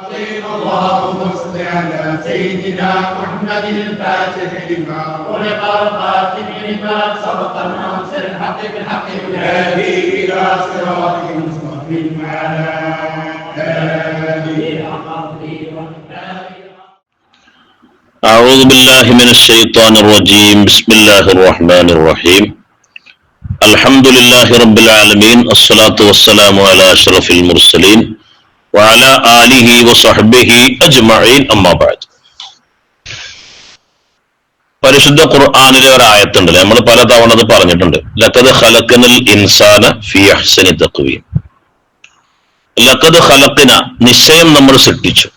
اللهم صل على سيدنا محمد الفاتح لما خلق الخاتم لما سبق الناصر الحق بالحق والهادي الى صراطك المستقيم وعلى اله أعوذ بالله من الشيطان الرجيم. بسم الله الرحمن الرحيم. الحمد لله رب العالمين. الصلاة والسلام على أشرف المرسلين وعلى آله وصحبه أجمعين. أما بعد. പരിശുദ്ധ ഖുർആനിലെ ഒരു ആയത്തുണ്ട്, നമ്മൾ പലതവണ അത് പറഞ്ഞിട്ടുണ്ട്. ലഖദ് ഖലഖനൽ ഇൻസാന ഫീ അഹ്സനി തഖ്വീം. ലഖദ് ഖലഖന, നിശ്ചയം നമ്മൾ സൃഷ്ടിച്ചു,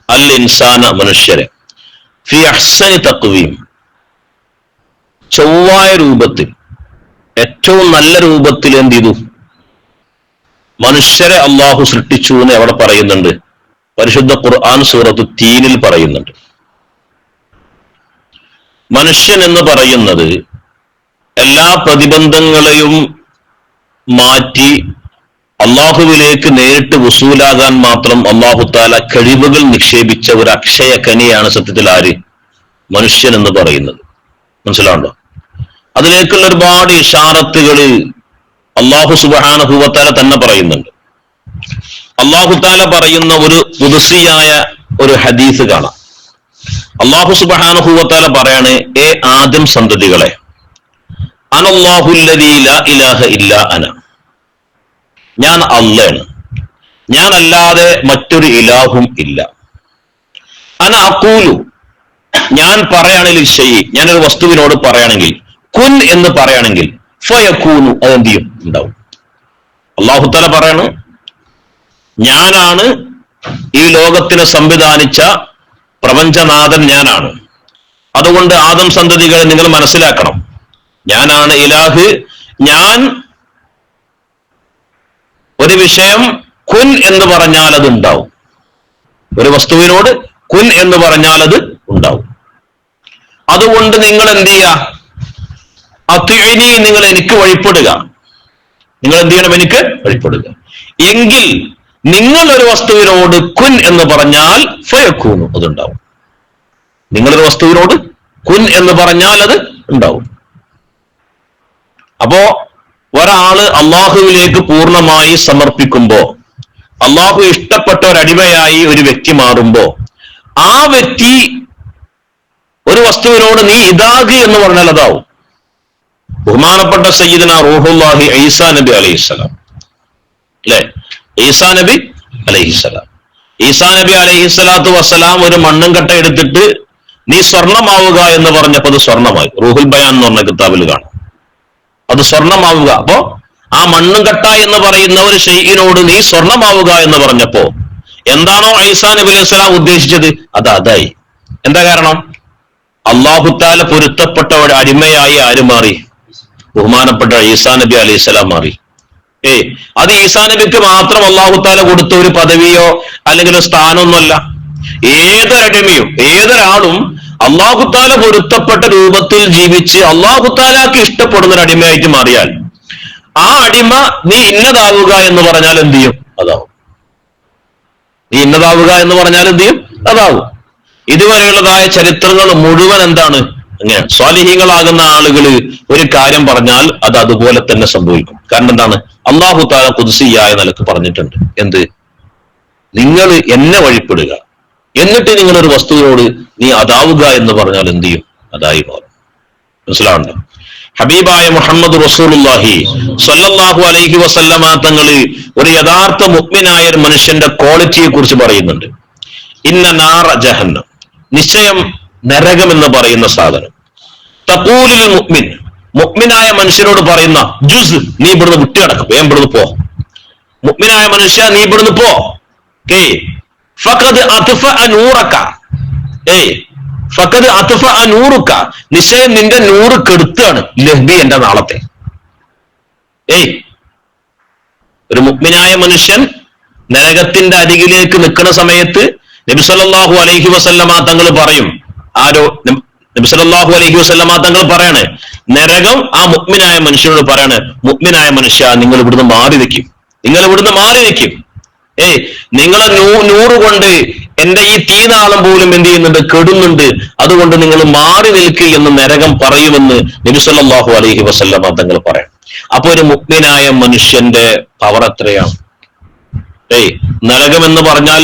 അൽ ഇൻസാന, മനുഷ്യരെ, ഫി അഹ്സനി തഖ്വീം, ചൊവ്വായ രൂപത്തിൽ, ഏറ്റവും നല്ല രൂപത്തിൽ എന്ത് ചെയ്തു? മനുഷ്യരെ അള്ളാഹു സൃഷ്ടിച്ചു എന്ന് എവിടെ പറയുന്നുണ്ട്? പരിശുദ്ധ ഖുർആൻ സൂറത്ത് തീനിൽ പറയുന്നുണ്ട്. മനുഷ്യൻ എന്ന് പറയുന്നത് എല്ലാ പ്രതിബന്ധങ്ങളെയും മാറ്റി അള്ളാഹുവിലേക്ക് നേരിട്ട് വസൂലാകാൻ മാത്രം അള്ളാഹു താല കഴിവുകൾ നിക്ഷേപിച്ച ഒരു അക്ഷയ കനിയാണ് സത്യത്തിൽ ആര്? മനുഷ്യൻ എന്ന് പറയുന്നത്. മനസ്സിലാവുണ്ടോ? അതിലേക്കുള്ള ഒരുപാട് ഇഷാറത്തുകൾ അള്ളാഹു സുബ്ഹാനഹു വ തആല തന്നെ പറയുന്നുണ്ട്. അള്ളാഹു താല പറയുന്ന ഒരു ഖുദ്സിയായ ഒരു ഹദീസ് കാണാം. അള്ളാഹു സുബ്ഹാനഹു വ തആല പറയാണ്, ഏ ആദം സന്തതികളെ, അനല്ലാഹുല്ലദീ ലാ ഇലാഹ ഇല്ലാ അന, ഞാൻ അല്ലാഹ്, ഞാനല്ലാതെ മറ്റൊരു ഇലാഹും ഇല്ല. അന അഖൂലു, ഞാൻ പറയുകയാണെങ്കിൽ ശരി, ഞാനൊരു വസ്തുവിനോട് പറയുകയാണെങ്കിൽ, കുൻ എന്ന് പറയുകയാണെങ്കിൽ, ഫയകൂനു, അതെന്ത് ചെയ്യും? ഉണ്ടാവും. അല്ലാഹു തആല പറയാണ്, ഞാനാണ് ഈ ലോകത്തിനെ സംവിധാനിച്ച പ്രപഞ്ചനാഥൻ, ഞാനാണ്. അതുകൊണ്ട് ആദം സന്തതികളെ നിങ്ങൾ മനസ്സിലാക്കണം, ഞാനാണ് ഇലാഹ്. ഞാൻ ഒരു വിഷയം കുൻ എന്ന് പറഞ്ഞാൽ അത് ഉണ്ടാവും. ഒരു വസ്തുവിനോട് കുൻ എന്ന് പറഞ്ഞാൽ അത് ഉണ്ടാവും. അതുകൊണ്ട് നിങ്ങൾ എന്ത് ചെയ്യുക? അത്യുഇനി, നിങ്ങൾ എനിക്ക് വഴിപ്പെടുക. നിങ്ങൾ എന്ത് ചെയ്യണം? എനിക്ക് വഴിപ്പെടുക. എങ്കിൽ നിങ്ങൾ ഒരു വസ്തുവിനോട് കുൻ എന്ന് പറഞ്ഞാൽ ഫയകൂനു, അതുണ്ടാവും. നിങ്ങളൊരു വസ്തുവിനോട് കുൻ എന്ന് പറഞ്ഞാൽ അത് ഉണ്ടാവും. അപ്പോ ഒരാള് അള്ളാഹുവിലേക്ക് പൂർണ്ണമായി സമർപ്പിക്കുമ്പോ, അള്ളാഹു ഇഷ്ടപ്പെട്ട ഒരടിമയായി ഒരു വ്യക്തി മാറുമ്പോ, ആ വ്യക്തി ഒരു വസ്തുവിനോട് നീ ഇതാക് എന്ന് പറഞ്ഞാൽ അതാവും. ബഹുമാനപ്പെട്ട സയ്യിദന റൂഹുല്ലാഹി ഈസാ നബി അലൈഹിസ്സലാം, അല്ലെ? ഈസാ നബി അലൈഹിസ്സലാം, ഈസാ നബി അലൈഹിസ്സലാത്തു വസ്സലാം ഒരു മണ്ണും കട്ട എടുത്തിട്ട് നീ സ്വർണമാവുക എന്ന് പറഞ്ഞപ്പോ അത് സ്വർണമായി. റൂഹുൽ ബയാൻ എന്ന് പറഞ്ഞ കിതാബിൽ കാണാം, അത് സ്വർണമാവുക. അപ്പോ ആ മണ്ണും കട്ട എന്ന് പറയുന്ന ഒരു ഷൈഇനോട് നീ സ്വർണമാവുക എന്ന് പറഞ്ഞപ്പോ എന്താണോ ഈസാ നബി അലൈഹിസ്സലാം ഉദ്ദേശിച്ചത്, അത് അതായി. എന്താ കാരണം? അല്ലാഹു തആല പൊരുത്തപ്പെട്ട ഒരു അടിമയായി ആര് മാറി? ബഹുമാനപ്പെട്ട ഈസാ നബി അലൈഹിസ്സലാം മാറി. അത് ഈസാ നബിക്ക് മാത്രം അല്ലാഹു തആല കൊടുത്ത ഒരു പദവിയോ അല്ലെങ്കിൽ ഒരു സ്ഥാനമൊന്നുമല്ല. ഏതൊരടിമയും ഏതൊരാളും അല്ലാഹു തആല പൊരുത്തപ്പെട്ട രൂപത്തിൽ ജീവിച്ച് അല്ലാഹു തആലക്ക് ഇഷ്ടപ്പെടുന്ന ഒരു അടിമയായിട്ട് മാറിയാൽ, ആ അടിമ നീ ഇന്നതാവുക എന്ന് പറഞ്ഞാൽ എന്ത് ചെയ്യും? അതാവും. നീ ഇന്നതാവുക എന്ന് പറഞ്ഞാൽ എന്ത് ചെയ്യും? അതാവും. ഇതുവരെയുള്ളതായ ചരിത്രങ്ങൾ മുഴുവൻ എന്താണ്? അങ്ങനെ സ്വാലിഹീങ്ങളാകുന്ന ആളുകൾ ഒരു കാര്യം പറഞ്ഞാൽ അത് അതുപോലെ തന്നെ സംഭവിക്കും. കാരണം എന്താണ്? അല്ലാഹു തആല ഖുദ്സിയായ നിലക്ക് പറഞ്ഞിട്ടുണ്ട്. എന്ത്? നിങ്ങൾ എന്നെ വഴിപ്പെടുക, എന്നിട്ട് നിങ്ങളൊരു വസ്തുവിനോട് നീ അതാവുക എന്ന് പറഞ്ഞാൽ എന്ത് ചെയ്യും? അതായി മാറും. മനസ്സിലാവുന്നുണ്ടോ? ഹബീബായ മുഹമ്മദ് റസൂലുള്ളാഹി സ്വല്ലല്ലാഹു അലൈഹി വസല്ലമ തങ്ങൾ ഒരു യഥാർത്ഥ മുഅ്മിനായ ഒരു മനുഷ്യന്റെ ക്വാളിറ്റിയെ കുറിച്ച് പറയുന്നുണ്ട്. ഇന്ന നാറ ജഹന്നം, നിശ്ചയം നരകം എന്ന് പറയുന്ന സാധനം, തഖൂലുൽ മുഅ്മിൻ, മുഅ്മിനായ മനുഷ്യനോട് പറയുന്ന, ജുസ്, നീ ഇവിടുന്ന് വിട്ടുകിടക്കും, വേഗം ഇവിടുന്ന് പോ. മുഅ്മിനായ മനുഷ്യ, നീ ഇവിടുന്ന് പോ. ഫഖദ് അത്ഫഅ നൂറക, ഫഖദ് അത്ഫഅ നൂറുക, നിശ്ചയം നിന്റെ നൂറ് കെടുത്താണ്. ലഹ്ബി, എന്റെ നാളത്തെ. ഒരു മുഅ്മിനായ മനുഷ്യൻ നരകത്തിന്റെ അരികിലേക്ക് നിൽക്കുന്ന സമയത്ത് നബി സല്ലല്ലാഹു അലൈഹി വസല്ലമ തങ്ങൾ പറയും, നബി സല്ലല്ലാഹു അലൈഹി വസല്ലമ തങ്ങൾ പറയാണ്, നരകം ആ മുഅ്മിനായ മനുഷ്യനോട് പറയാണ്, മുഅ്മിനായ മനുഷ്യ, നിങ്ങൾ ഇവിടുന്ന് മാറി നിൽക്കും, നിങ്ങൾ ഇവിടുന്ന് മാറി നിൽക്കും. നിങ്ങളെ 100 കൊണ്ട് എന്റെ ഈ തീനാളം പോലും എന്ത് ചെയ്യുന്നുണ്ട്, കെടുന്നുണ്ട്, അതുകൊണ്ട് നിങ്ങൾ മാറി നിൽക്കുക എന്ന് നരകം പറയുമെന്ന് നബി സല്ലല്ലാഹു അലൈഹി വസല്ലമ തങ്ങൾ പറയാം. അപ്പൊ ഒരു മുഅ്മിനായ മനുഷ്യന്റെ പവർ എത്രയാണ്? നരകം എന്ന് പറഞ്ഞാൽ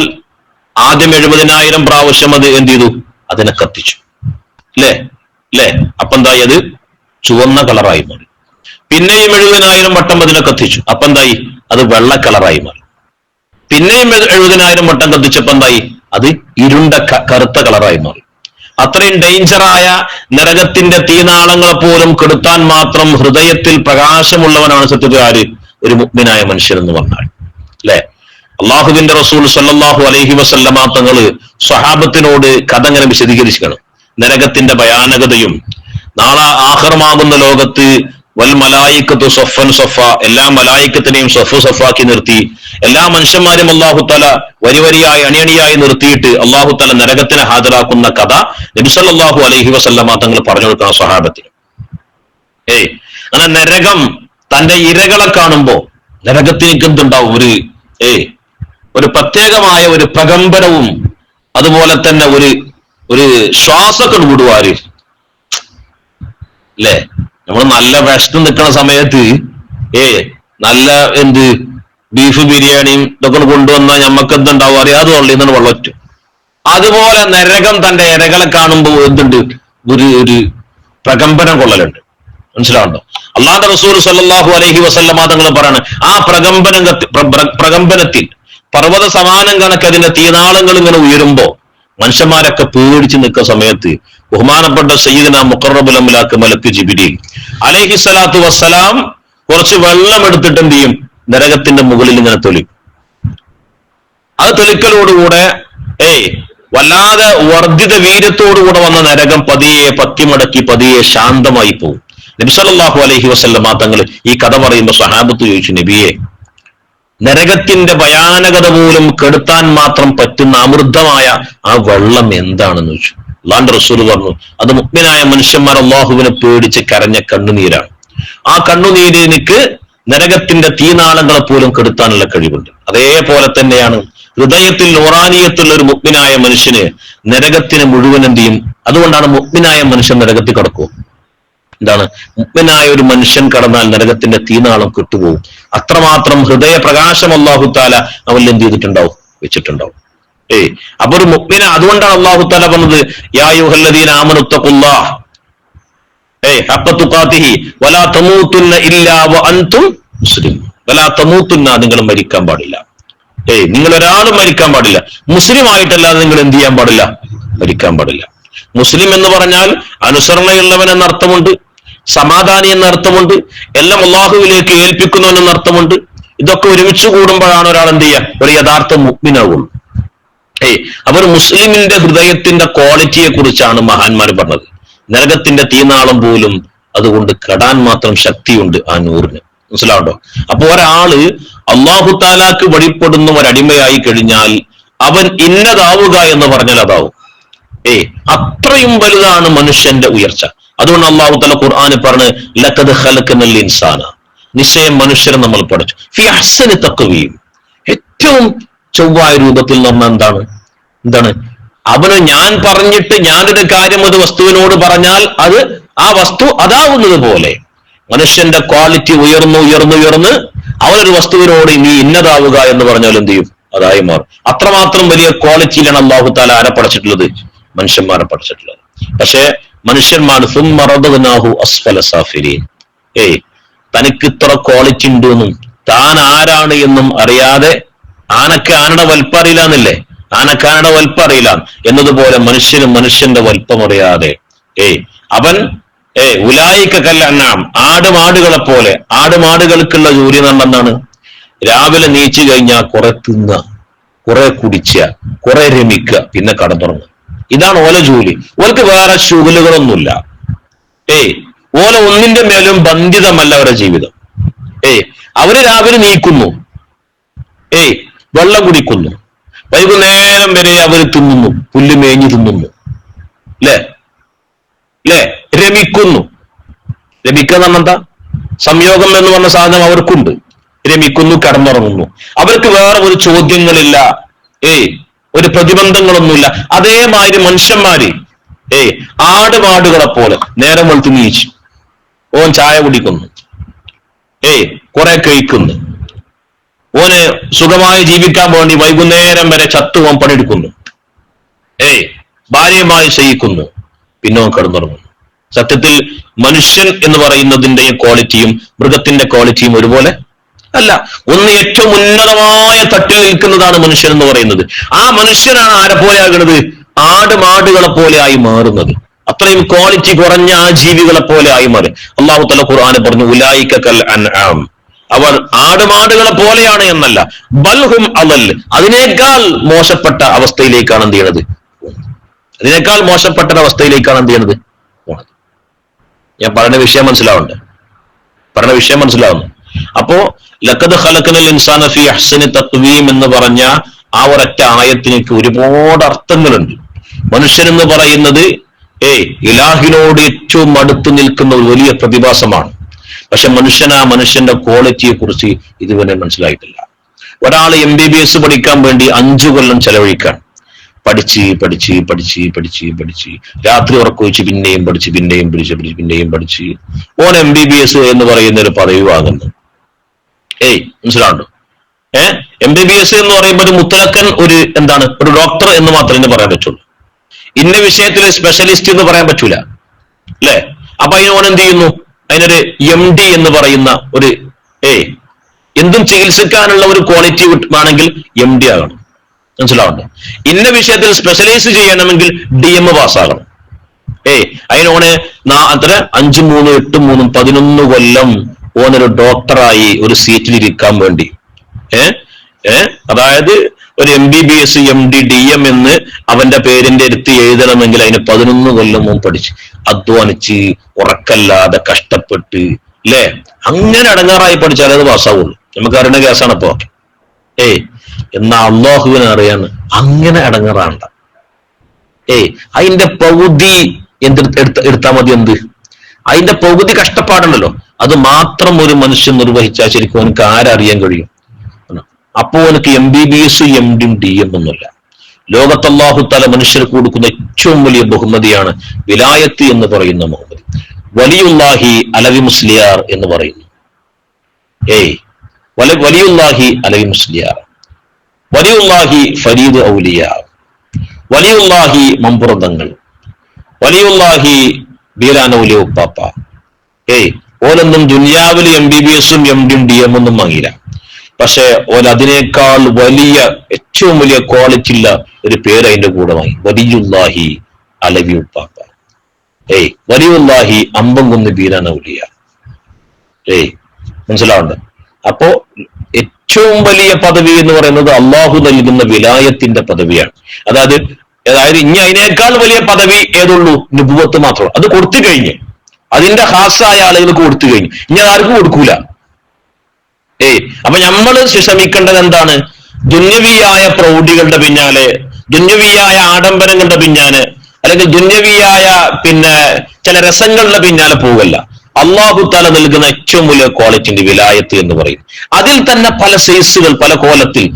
ആദ്യം 70,000 പ്രാവശ്യം അത് എന്ത് ചെയ്തു, അതിനെ കത്തിച്ചു, അല്ലേ? അപ്പൊ എന്തായി, അത് ചുവന്ന കളറായി മാറി. പിന്നെയും 70,000 വട്ടം അതിനെ കത്തിച്ചു. അപ്പൊ എന്തായി, അത് വെള്ള കളറായി മാറി. പിന്നെയും 70,000 വട്ടം കത്തിച്ചപ്പോ എന്തായി, അത് ഇരുണ്ട കറുത്ത കളറായി മാറി. അത്രയും ഡേഞ്ചറായ നരകത്തിന്റെ തീനാളങ്ങളെ പോലും കെടുത്താൻ മാത്രം ഹൃദയത്തിൽ പ്രകാശമുള്ളവനാണ് സത്യത്തിൽ ആര്? ഒരു മുഅ്മിനായ മനുഷ്യൻ എന്ന് പറഞ്ഞാൽ, അല്ലെ? അള്ളാഹുവിന്റെ റസൂൽ സല്ലല്ലാഹു അലൈഹി വസല്ലമ തങ്ങള് സ്വഹാബത്തിനോട് കഥ ഇങ്ങനെ വിശദീകരിക്കണം, നരകത്തിന്റെ ഭയാനകതയും. നാളെ ആഖിറമാകുന്ന ലോകത്ത് വൽ മലായിക്കത്തു സഫൻ സഫ, എല്ലാ മലായിക്കത്തിനെയും സഫ് സഫാക്കി നിർത്തി എല്ലാ മനുഷ്യന്മാരും അല്ലാഹു തആല വരിവരിയായി അണിയണിയായി നിർത്തിയിട്ട് അല്ലാഹു തആല നരകത്തിനെ ഹാജരാക്കുന്ന കഥ നബി സല്ലല്ലാഹു അലൈഹി വസല്ലമ തങ്ങൾ പറഞ്ഞു കൊടുക്കണം സ്വഹാബത്തിന്. അങ്ങനെ നരകം തന്റെ ഇരകളെ കാണുമ്പോ നരകത്തിനേക്ക് എന്തുണ്ടാവും, ഒരു പ്രത്യേകമായ ഒരു പ്രകമ്പനവും അതുപോലെ തന്നെ ഒരു ശ്വാസമൊക്കെ വിടുവാര്, അല്ലേ? നമ്മൾ നല്ല വിഷം നിൽക്കുന്ന സമയത്ത് നല്ല ബീഫ് ബിരിയാണിയും ഇതൊക്കെ കൊണ്ടുവന്നാൽ ഞമ്മക്ക് എന്തുണ്ടാവും അറിയാതെ ഉള്ളിന്ന് വെള്ളറ്റും. അതുപോലെ നരകം തന്റെ ഇരകളെ കാണുമ്പോൾ എന്തുണ്ട്, ഒരു പ്രകമ്പനം കൊള്ളലുണ്ട്. മനസ്സിലാവുണ്ടോ? അല്ലാഹുവിന്റെ റസൂൽ സല്ലല്ലാഹു അലൈഹി വസല്ലമ തങ്ങൾ പറയാണ്, ആ പ്രകമ്പനത്തിൽ പർവ്വത സമാനം കണക്ക് അതിന്റെ തീനാളങ്ങൾ ഇങ്ങനെ ഉയരുമ്പോ മനുഷ്യന്മാരൊക്കെ പേടിച്ച് നിൽക്കുന്ന സമയത്ത് ബഹുമാനപ്പെട്ട സയ്യിദുനാ മുഖറബുൽ അംലാക്ക് മലക്ക് ജിബ്രീൽ അലൈഹി സ്വലാത്തു വസ്സലാം കുറച്ച് വെള്ളം എടുത്തിട്ട് എന്ത് ചെയ്യും, നരകത്തിന്റെ മുകളിൽ ഇങ്ങനെ തൊലിക്കും. അത് തൊലിക്കലോടുകൂടെ വല്ലാതെ വർദ്ധിത വീര്യത്തോടുകൂടെ വന്ന നരകം പതിയെ പത്തിമടക്കി പതിയെ ശാന്തമായി പോകും. നബി സല്ലല്ലാഹു അലൈഹി വസല്ലമ തങ്ങൾ ഈ കഥ പറയുമ്പോൾ സ്വഹാബത്ത് ചോദിച്ചു, നബിയെ, നരകത്തിന്റെ ഭയാനകത പോലും കെടുത്താൻ മാത്രം പറ്റുന്ന അമൃതമായ ആ വെള്ളം എന്താണെന്ന് ചോദിച്ചു. അല്ലാഹുവിന്റെ റസൂൽ പറഞ്ഞു, അത് മുഅ്മിനായ മനുഷ്യന്മാർ അല്ലാഹുവിനെ പേടിച്ച് കരഞ്ഞ കണ്ണുനീരാണ്. ആ കണ്ണുനീരിനിക്ക് നരകത്തിന്റെ തീനാളങ്ങളെ പോലും കെടുത്താനുള്ള കഴിവുണ്ട്. അതേപോലെ തന്നെയാണ് ഹൃദയത്തിൽ നൂറാനിയത്തുള്ള ഒരു മുഅ്മിനായ മനുഷ്യന് നരകത്തിന് മുഴുവൻ എന്ത് ചെയ്യും. അതുകൊണ്ടാണ് മുഅ്മിനായ മനുഷ്യൻ നരകത്തിൽ കടക്കും. എന്താണ്, മുഅ്മിനായ ഒരു മനുഷ്യൻ കടന്നാൽ നരകത്തിന്റെ തീനാളം കിട്ടുപോകും. അത്രമാത്രം ഹൃദയ പ്രകാശം അല്ലാഹു തആല അവൻ എന്ത് ചെയ്തിട്ടുണ്ടാവും, വെച്ചിട്ടുണ്ടാവും. അപ്പൊ ഒരു മുഅ്മിന, അതുകൊണ്ടാണ് അല്ലാഹു തആല പറഞ്ഞത്, യാ അയ്യുഹല്ലദീന ആമനു തഖുല്ലാഹ് ഹഖ്ക തുഖാതിഹി വലാ തമൂതുന്ന ഇല്ലാ വഅൻതും മുസ്ലിമൂൻ. വലാ തമൂതുന്ന, നിങ്ങൾ മരിക്കാൻ പാടില്ല. നിങ്ങൾ ഒരാളും മരിക്കാൻ പാടില്ല. മുസ്ലിം ആയിട്ടല്ലാതെ നിങ്ങൾ എന്ത് ചെയ്യാൻ പാടില്ല, മരിക്കാൻ പാടില്ല. മുസ്ലിം എന്ന് പറഞ്ഞാൽ അനുസരണയുള്ളവൻ എന്നർത്ഥമുണ്ട്, സമാധാനി എന്നർത്ഥമുണ്ട്, എല്ലാം അല്ലാഹുവിലേക്ക് ഏൽപ്പിക്കുന്നവൻ എന്നർത്ഥമുണ്ട്. ഇതൊക്കെ ഒരുമിച്ച് കൂടുമ്പോഴാണ് ഒരാൾ എന്ത് ചെയ്യുക, ഒരു യഥാർത്ഥ മുഅ്മിനാവുള്ളൂ. അപ്പൊ ഒരു മുസ്ലിമിന്റെ ഹൃദയത്തിന്റെ ക്വാളിറ്റിയെ കുറിച്ചാണ് മഹാന്മാർ പറഞ്ഞത്. നരകത്തിന്റെ തീനാളം പോലും അതുകൊണ്ട് കെടാൻ മാത്രം ശക്തിയുണ്ട് ആ നൂറിന്. മനസ്സിലാവണ്ടോ? അപ്പൊ ഒരാള് അല്ലാഹു തആലാക്ക് വഴിപ്പെടുന്ന ഒരടിമയായി കഴിഞ്ഞാൽ അവൻ ഇന്നതാവുക എന്ന് പറഞ്ഞാൽ അതാവും. അത്രയും വലുതാണ് മനുഷ്യന്റെ ഉയർച്ച. അതുകൊണ്ട് അല്ലാഹു തആല ഖുർആനിൽ പറഞ്ഞു, ലഖദ് ഖലഖനൽ ഇൻസാന, നിശ്ചയം മനുഷ്യരെ നമ്മൾ പഠിച്ചു, ഫി അഹ്സനി തഖ്വീം, ഏറ്റവും ചൊവ്വായ രൂപത്തിൽ നമ്മൾ എന്താണ് അവന് ഞാൻ പറഞ്ഞിട്ട് ഞാനൊരു കാര്യം ഒരു വസ്തുവിനോട് പറഞ്ഞാൽ അത് ആ വസ്തു അതാവുന്നത് പോലെ മനുഷ്യന്റെ ക്വാളിറ്റി ഉയർന്ന് അവനൊരു വസ്തുവിനോട് നീ ഇന്നതാവുക എന്ന് പറഞ്ഞാൽ എന്ത് ചെയ്യും, അതായി മാറും. അത്രമാത്രം വലിയ ക്വാളിറ്റിയിലാണ് അല്ലാഹു തആല ആരെ പഠിച്ചിട്ടുള്ളത്, മനുഷ്യന്മാരെ പഠിച്ചിട്ടുള്ളത്. പക്ഷേ മനുഷ്യന്മാർ അസ്ഫല സാഫിലീൻ, തനിക്ക് ഇത്ര ക്വാളിറ്റി ഉണ്ട് എന്നും താൻ ആരാണ് എന്നും അറിയാതെ, ആനക്ക് ആനയുടെ വലിപ്പം അറിയില്ല എന്നല്ലേ, ആനക്ക് ആനയുടെ വലിപ്പം അറിയില്ല എന്നതുപോലെ മനുഷ്യന്റെ വലിപ്പം അറിയാതെ അവൻ ഉലായിക കല്ലഅനാം, ആടുമാടുകളെ പോലെ. ആടുമാടുകൾക്കുള്ള ജോലി എന്താണ്, രാവിലെ നീച്ചു കഴിഞ്ഞാൽ കുറെ തിന്നുക, കുറെ കുടിക്കുക, കുറെ രമിക്കുക, പിന്നെ കടന്നുറങ്ങുക. ഇതാണ് ഓല ജോലി. ഓർക്ക് വേറെ ശുഗലുകളൊന്നുമില്ല. ഓല ഒന്നിന്റെ മേലും ബന്ധിതമല്ല അവരുടെ ജീവിതം. അവര് രാവിലെ നീക്കുന്നു, വെള്ളം കുടിക്കുന്നു, വൈകുന്നേരം വരെ അവർ തിന്നുന്നു, പുല്ല് മേഞ്ഞു തിന്നുന്നു, അല്ലേ, രമിക്കുന്നു. രമിക്കുക എന്ന് പറഞ്ഞാൽ സംയോഗം എന്ന് പറഞ്ഞ സാധനം അവർക്കുണ്ട്. രമിക്കുന്നു, കടന്നുറങ്ങുന്നു. അവർക്ക് വേറെ ഒരു ചോദ്യങ്ങളില്ല, ഒരു പ്രതിബന്ധങ്ങളൊന്നുമില്ല. അതേമാതിരി മനുഷ്യന്മാര് ആടുമാടുകളെ പോലെ നേരം വെളുത്ത് നീച്ച് ഓൻ ചായ കുടിക്കുന്നു, കുറെ കഴിക്കുന്നു, ഓന് സുഖമായി ജീവിക്കാൻ വേണ്ടി വൈകുന്നേരം വരെ ചത്തുവോൻ പണിയെടുക്കുന്നു, ഭാര്യയുമായി ശയിക്കുന്നു, പിന്നെ ഓൻ കിടന്നുറങ്ങുന്നു. സത്യത്തിൽ മനുഷ്യൻ എന്ന് പറയുന്നതിന്റെയും ക്വാളിറ്റിയും മൃഗത്തിന്റെ ക്വാളിറ്റിയും ഒരുപോലെ അല്ല. ഒന്ന് ഏറ്റവും ഉന്നതമായ തട്ടിൽ നിൽക്കുന്നതാണ് മനുഷ്യൻ എന്ന് പറയുന്നത്. ആ മനുഷ്യനാണ് ആരെ പോലെ ആകുന്നത്? ആടുമാടുകളെ പോലെ ആയി മാറുന്നത്. അത്രയും ക്വാളിറ്റി കുറഞ്ഞ ആ ജീവികളെ പോലെ ആയി മാറി. അല്ലാഹു തആല ഖുർആനിൽ പറഞ്ഞു, ഉലൈക കൽ അൻആം, അവർ ആടുമാടുകളെ പോലെയാണ് എന്നല്ല, ബൽഹും അളൽ, അതിനേക്കാൾ മോശപ്പെട്ട അവസ്ഥയിലേക്കാണ് എന്ത് ചെയ്യണത്? അതിനേക്കാൾ മോശപ്പെട്ട അവസ്ഥയിലേക്കാണ് എന്ത് ചെയ്യണത്? ഞാൻ പറഞ്ഞ വിഷയം മനസ്സിലാവുന്നു. അപ്പോ ലഖദ് ഖലഖനൽ ഇൻസാന ഫീ അഹ്സനി തഖ്വീം എന്ന് പറഞ്ഞ ആ ഒരൊറ്റ ആയത്തിനേക്ക് ഒരുപാട് അർത്ഥങ്ങളുണ്ട്. മനുഷ്യൻ എന്ന് പറയുന്നത് ഇലാഹിനോട് ഏറ്റവും അടുത്ത് നിൽക്കുന്ന ഒരു വലിയ പ്രതിഭാസമാണ്. പക്ഷെ മനുഷ്യന്റെ ക്വാളിറ്റിയെ കുറിച്ച് ഇതുവരെ മനസ്സിലായിട്ടില്ല. ഒരാൾ MBBS പഠിക്കാൻ വേണ്ടി 5 കൊല്ലം ചെലവഴിക്കാൻ പഠിച്ച് രാത്രി ഉറക്കൊഴിച്ച് പിന്നെയും പഠിച്ച് ഓൻ MBBS എന്ന് പറയുന്ന ഒരു പദവി വാങ്ങുന്നു. മനസ്സിലാവുണ്ടോ? MBBS എന്ന് പറയുമ്പോൾ ഒരു മുത്തലക്കൻ ഒരു ഡോക്ടർ എന്ന് മാത്രമേ പറയാൻ പറ്റുള്ളൂ. ഇന്ന വിഷയത്തിൽ സ്പെഷ്യലിസ്റ്റ് എന്ന് പറയാൻ പറ്റൂല, അല്ലെ? അപ്പൊ അതിന് ഓൻ എന്ത് ചെയ്യുന്നു? അതിനൊരു MD എന്ന് പറയുന്ന ഒരു എന്തും ചികിത്സിക്കാനുള്ള ഒരു ക്വാളിറ്റി വേണമെങ്കിൽ MD ആകണം. മനസ്സിലാവണ്ടോ? ഇന്ന വിഷയത്തിൽ സ്പെഷ്യലൈസ് ചെയ്യണമെങ്കിൽ DM പാസ്സാകണം. അതിനോണ് 5, 3, 8, 3, 11 കൊല്ലം ഓനൊരു ഡോക്ടറായി ഒരു സീറ്റിലിരിക്കാൻ വേണ്ടി അതായത് ഒരു MBBS, MD, DM എന്ന് അവന്റെ പേരിന്റെ അടുത്ത് എഴുതണമെങ്കിൽ അതിന് 11 കൊല്ലം പഠിച്ച് അധ്വാനിച്ച് ഉറക്കല്ലാതെ കഷ്ടപ്പെട്ട്, അല്ലേ? അങ്ങനെ അടങ്ങാറായി പഠിച്ചാൽ അത് പാസ്സാവുള്ളൂ. നമുക്ക് അറിയുന്ന കേസാണ് ഇപ്പൊ. എന്നാ അള്ളാഹുവിനെ അറിയാന്ന് അങ്ങനെ അടങ്ങാറാണ്ട. അതിന്റെ പകുതി എടുത്താൽ മതി. അതിന്റെ പകുതി കഷ്ടപ്പാടുണ്ടല്ലോ, അത് മാത്രം ഒരു മനുഷ്യൻ നിർവഹിച്ചാൽ ശരിക്കും അവനക്ക് ആരറിയാൻ കഴിയും? അപ്പോ എനിക്ക് MBBS, MD, DM ഒന്നുമില്ല. ലോകത്ത് അല്ലാഹു തആല മനുഷ്യർക്ക് കൊടുക്കുന്ന ഏറ്റവും വലിയ ബഹുമതിയാണ് വിലായത്ത് എന്ന് പറയുന്ന ബഹുമതി. വലിയുല്ലാഹി അലവി മുസ്ലിയാർ എന്ന് പറയുന്നു. വലിയുല്ലാഹി അലവി മുസ്ലിയാർ, വലിയുല്ലാഹി ഫരീദ് ഔലിയ, വലിയുല്ലാഹി മമ്പുറന്തങ്ങൾ, വലിയുല്ലാഹി ബീരാനൗലിയ ഉപ്പാപ്പ. ഓലൊന്നും ദുനിയാവിൽ MBBS, MD, DM ഒന്നും വാങ്ങിയില്ല. പക്ഷെ ഓൻ അതിനേക്കാൾ വലിയ ഏറ്റവും വലിയ ക്വാളിറ്റി ഉള്ള ഒരു പേര് അതിന്റെ കൂടെ വാങ്ങി, വലിയുല്ലാഹി അലവി ഉപ്പാപ്പ. വലിയുല്ലാഹി അമ്പംകുന്ന് ബീരാനൗലിയ. മനസ്സിലാവുണ്ട്? അപ്പോ ഏറ്റവും വലിയ പദവി എന്ന് പറയുന്നത് അള്ളാഹു നൽകുന്ന വിലായത്തിന്റെ പദവിയാണ്. അതായത് ഇനി അതിനേക്കാൾ വലിയ പദവി ഏതുള്ളൂ? നുബുവത്ത് മാത്രം. അത് കൊടുത്തു കഴിഞ്ഞ്, അതിന്റെ ഖാസായ ആളുകൾക്ക് കൊടുത്തു കഴിഞ്ഞു, ഇനി ആർക്കും കൊടുക്കൂല. അപ്പൊ നമ്മൾ ശ്രമിക്കേണ്ടത് എന്താണ്? ദുന്യവിയായ പ്രൗഢികളുടെ പിന്നാലെ, ദുന്യവിയായ ആഡംബരങ്ങളുടെ പിന്നാലെ, അല്ലെങ്കിൽ ദുന്യവിയായ ചില രസങ്ങളുടെ പിന്നാലെ പോകല്ല. അല്ലാഹു തആല നൽകുന്ന ഏറ്റവും വലിയ ക്വാളിറ്റി വിലായത്ത് എന്ന് പറയും. അതിൽ തന്നെ പല സൈസുകൾ, പല കോലത്തിൽ,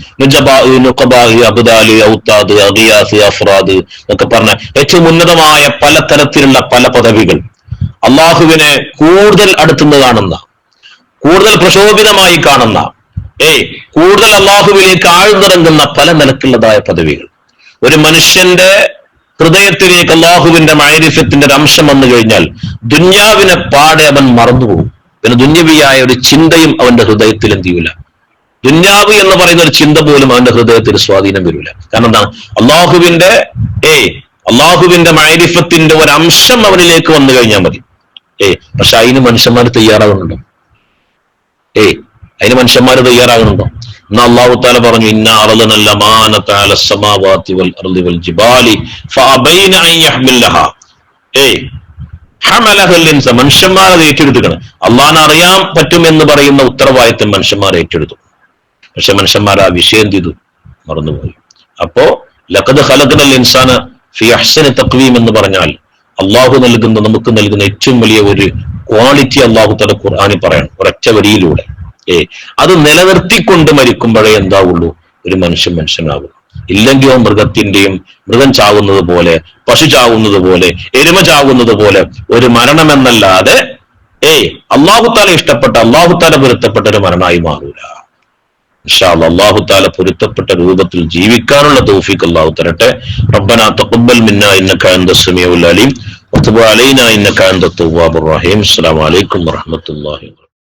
അബ്ദാല്, ഔത്താദ്, അഗിയാസ്, അഫ്രാദ് എന്നൊക്കെ പറഞ്ഞ ഏറ്റവും ഉന്നതമായ പല തരത്തിലുള്ള പല പദവികൾ, അള്ളാഹുവിനെ കൂടുതൽ അടുത്തുനിന്ന് കാണുന്ന, കൂടുതൽ പ്രശോഭിതമായി കാണുന്ന, കൂടുതൽ അള്ളാഹുവിലേക്ക് ആഴ്ന്നിറങ്ങുന്ന പല നിലക്കുള്ളതായ പദവികൾ. ഒരു മനുഷ്യന്റെ ഹൃദയത്തിലേക്ക് അള്ളാഹുവിന്റെ മഅരിഫത്തിന്റെ ഒരു അംശം വന്നു കഴിഞ്ഞാൽ ദുന്യാവിനെ പാടെ അവൻ മറന്നുപോകും. പിന്നെ ദുന്യവിയായ ഒരു ചിന്തയും അവന്റെ ഹൃദയത്തിൽ എന്ത് ചെയ്യൂല. ദുന്യാവ് എന്ന് പറയുന്ന ഒരു ചിന്ത പോലും അവന്റെ ഹൃദയത്തിൽ സ്വാധീനം വരില്ല. കാരണം എന്താണ്? അള്ളാഹുവിന്റെ മഅരിഫത്തിന്റെ ഒരു അംശം അവനിലേക്ക് വന്നു കഴിഞ്ഞാൽ മതി. പക്ഷെ അതിന് മനുഷ്യന്മാർ തയ്യാറാകുന്നുണ്ടോ? അതിന് മനുഷ്യന്മാർ തയ്യാറാകുന്നുണ്ടോ? എന്നാ അല്ലാഹു തആല പറഞ്ഞു, ഇന്നാ അറളനൽ അമാനത അലസ് സമാവാതി വൽ അർളി വൽ ജിബാലി ഫഅബൈന അൻ യഹ്മിലഹാ. ഹമലഹൽ ഇൻസാൻ, മനുഷ്യന്മാർ അത് ഏറ്റെടുക്കണം. അള്ളാഹിനെ അറിയാൻ പറ്റുമെന്ന് പറയുന്ന ഉത്തരവാദിത്തം മനുഷ്യന്മാർ ഏറ്റെടുത്തു. പക്ഷെ മനുഷ്യന്മാർ ആ വിഷയം എന്ത് ചെയ്തു? മറന്നുപോയി. അപ്പോ ലഖദ് ഖലഖനൽ ഇൻസാന ഫീ അഹ്സനി തഖ്വീം എന്ന് പറഞ്ഞാൽ അള്ളാഹു നമുക്ക് നൽകുന്ന ഏറ്റവും വലിയ ഒരു ക്വാളിറ്റി അള്ളാഹു തആല ഖുർആനിൽ പറയണം ഒരൊറ്റ വരിയിലൂടെ. അത് നിലനിർത്തിക്കൊണ്ട് മരിക്കുമ്പോഴേ എന്താവുള്ളൂ ഒരു മനുഷ്യനാകും. ഇല്ലെങ്കിലോ മൃഗം ചാവുന്നത് പോലെ, പശു ചാവുന്നത് പോലെ, എരുമ ചാവുന്നത് പോലെ ഒരു മരണമെന്നല്ലാതെ അള്ളാഹുത്താല ഇഷ്ടപ്പെട്ട, അള്ളാഹുത്താല പൊരുത്തപ്പെട്ട ഒരു മരണമായി മാറൂല. ഇൻഷാ അല്ലാഹ് അള്ളാഹുത്താല പൊരുത്തപ്പെട്ട രൂപത്തിൽ ജീവിക്കാനുള്ള തൗഫീഖ് അല്ലാഹു തരട്ടെ. റബ്ബനാ തഖബ്ബൽ മിന്നാ ഇന്നക അൻതസ് സമീഉൽ അലീം വതുബ് അലൈനാ ഇന്നക അൻതത് തവ്വാബുർ റഹീം. അസ്സലാമു അലൈക്കും വറഹ്മത്തുള്ളാഹി.